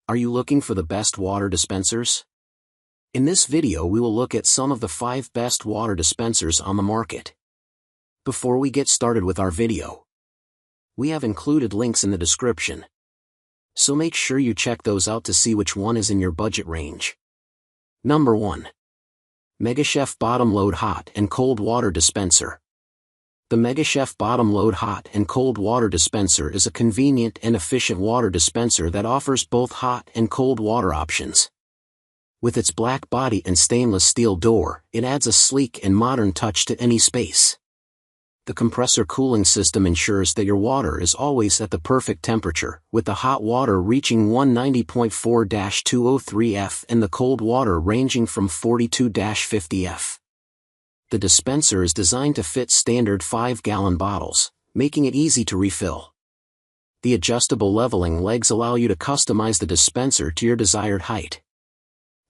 Are you looking for the best water dispensers? In this video we will look at some of the 5 best water dispensers on the market. Before we get started with our video, we have included links in the description, so make sure you check those out to see which one is in your budget range. Number 1. MegaChef Bottom Load Hot and Cold Water Dispenser. The MegaChef Bottom Load Hot and Cold Water Dispenser is a convenient and efficient water dispenser that offers both hot and cold water options. With its black body and stainless steel door, it adds a sleek and modern touch to any space. The compressor cooling system ensures that your water is always at the perfect temperature, with the hot water reaching 190.4-203 F and the cold water ranging from 42-50 F. The dispenser is designed to fit standard 5-gallon bottles, making it easy to refill. The adjustable leveling legs allow you to customize the dispenser to your desired height.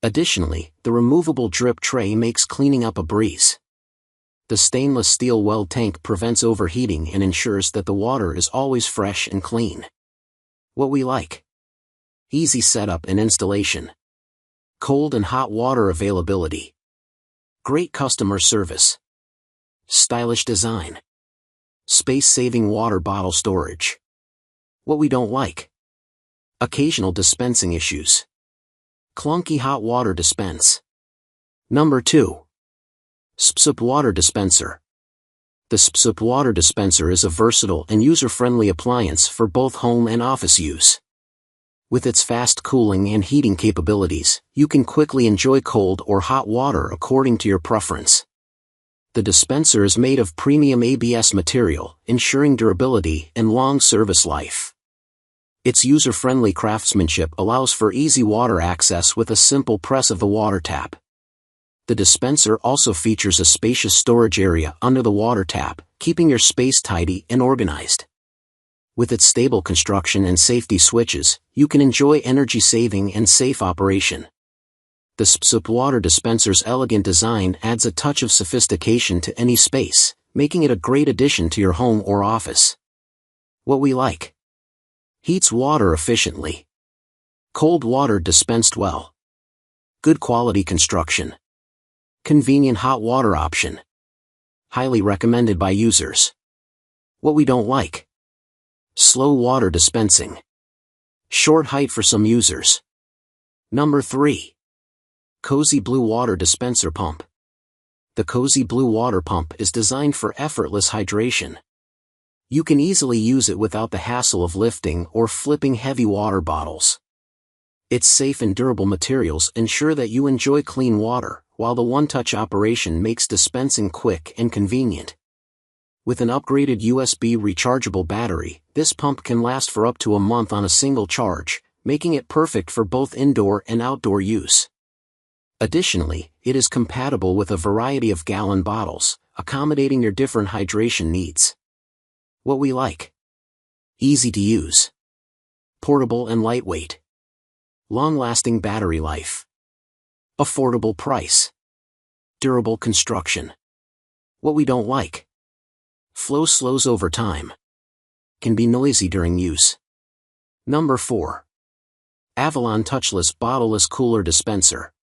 Additionally, the removable drip tray makes cleaning up a breeze. The stainless steel well tank prevents overheating and ensures that the water is always fresh and clean. What we like: easy setup and installation, cold and hot water availability, great customer service, stylish design, space-saving water bottle storage. What we don't like: occasional dispensing issues, clunky hot water dispense. Number 2. SPSUPE Water Dispenser. The SPSUPE Water Dispenser is a versatile and user-friendly appliance for both home and office use. With its fast cooling and heating capabilities, you can quickly enjoy cold or hot water according to your preference. The dispenser is made of premium ABS material, ensuring durability and long service life. Its user-friendly craftsmanship allows for easy water access with a simple press of the water tap. The dispenser also features a spacious storage area under the water tap, keeping your space tidy and organized. With its stable construction and safety switches, you can enjoy energy-saving and safe operation. The SPSUPE water dispenser's elegant design adds a touch of sophistication to any space, making it a great addition to your home or office. What we like: heats water efficiently, cold water dispensed well, good quality construction, convenient hot water option. Highly recommended by users. What we don't like: slow water dispensing, short height for some users. Number 3. Cozy Blue Water Dispenser Pump. The Cozy Blue Water Pump is designed for effortless hydration. You can easily use it without the hassle of lifting or flipping heavy water bottles. Its safe and durable materials ensure that you enjoy clean water, while the one-touch operation makes dispensing quick and convenient. With an upgraded USB rechargeable battery, this pump can last for up to a month on a single charge, making it perfect for both indoor and outdoor use. Additionally, it is compatible with a variety of gallon bottles, accommodating your different hydration needs. What we like: easy to use, portable and lightweight, long-lasting battery life, affordable price, durable construction. What we don't like: flow slows over time, can be noisy during use. Number 4. Avalon Touchless Bottleless Cooler Dispenser.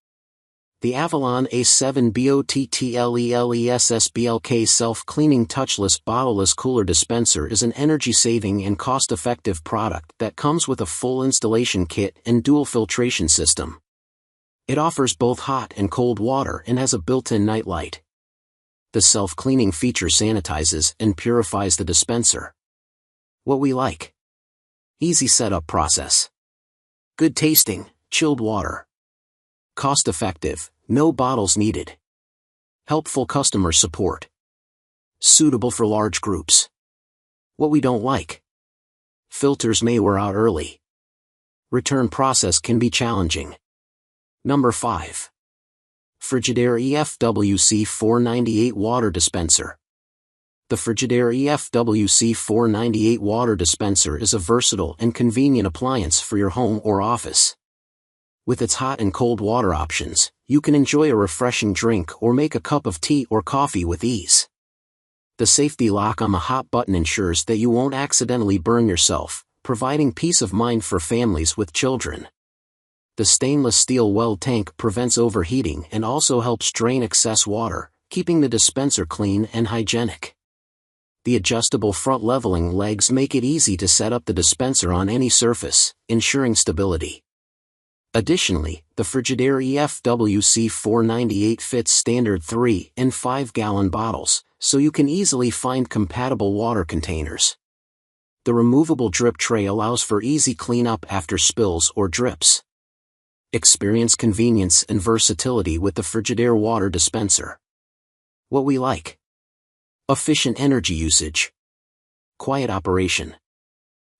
The Avalon A7 Bottleless self-cleaning touchless bottleless cooler dispenser is an energy-saving and cost-effective product that comes with a full installation kit and dual filtration system. It offers both hot and cold water and has a built-in night light. The self-cleaning feature sanitizes and purifies the dispenser. What we like: easy setup process, good tasting, chilled water, cost-effective, no bottles needed, helpful customer support, suitable for large groups. What we don't like: filters may wear out early, return process can be challenging. Number 5. Frigidaire EFWC 498 Water Dispenser. The Frigidaire EFWC 498 Water Dispenser is a versatile and convenient appliance for your home or office. With its hot and cold water options, you can enjoy a refreshing drink or make a cup of tea or coffee with ease. The safety lock on the hot button ensures that you won't accidentally burn yourself, providing peace of mind for families with children. The stainless steel well tank prevents overheating and also helps drain excess water, keeping the dispenser clean and hygienic. The adjustable front leveling legs make it easy to set up the dispenser on any surface, ensuring stability. Additionally, the Frigidaire EFWC 498 fits standard 3 and 5 gallon bottles, so you can easily find compatible water containers. The removable drip tray allows for easy cleanup after spills or drips. Experience convenience and versatility with the Frigidaire water dispenser. What we like: efficient energy usage, quiet operation,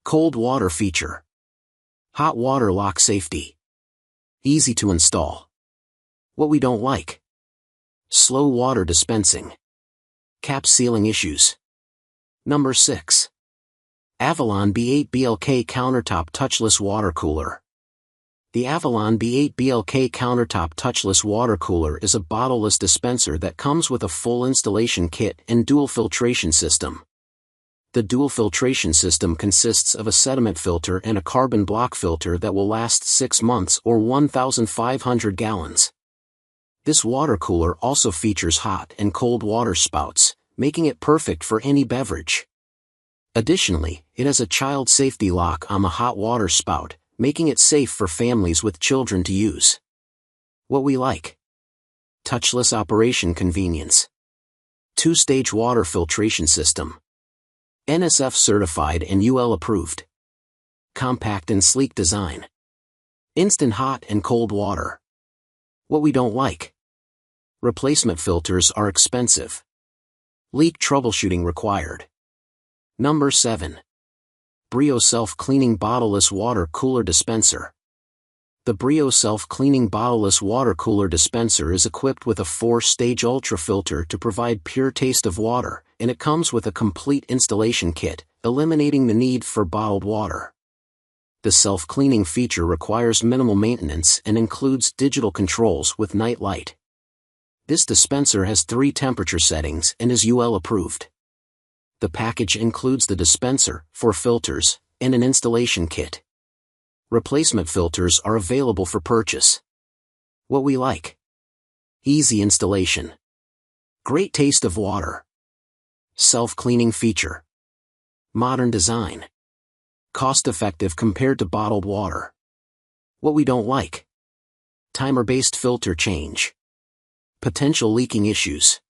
cold water feature, hot water lock safety, easy to install. What we don't like: slow water dispensing, cap sealing issues. Number 6. Avalon B8 BLK Countertop Touchless Water Cooler. The Avalon B8 BLK Countertop Touchless Water Cooler is a bottleless dispenser that comes with a full installation kit and dual filtration system. The dual filtration system consists of a sediment filter and a carbon block filter that will last 6 months or 1,500 gallons. This water cooler also features hot and cold water spouts, making it perfect for any beverage. Additionally, it has a child safety lock on the hot water spout, making it safe for families with children to use. What we like: touchless operation convenience, 2-stage water filtration system, NSF certified and UL approved, compact and sleek design, instant hot and cold water. What we don't like: replacement filters are expensive, leak troubleshooting required. Number 7. Brio Self-Cleaning Bottleless Water Cooler Dispenser. The Brio Self-Cleaning Bottleless Water Cooler Dispenser is equipped with a 4-stage ultra filter to provide pure taste of water, and it comes with a complete installation kit, eliminating the need for bottled water. The self-cleaning feature requires minimal maintenance and includes digital controls with night light. This dispenser has 3 temperature settings and is UL approved. The package includes the dispenser, 4 filters, and an installation kit. Replacement filters are available for purchase. What we like: easy installation, great taste of water, self-cleaning feature, modern design, cost-effective compared to bottled water. What we don't like: timer-based filter change, potential leaking issues.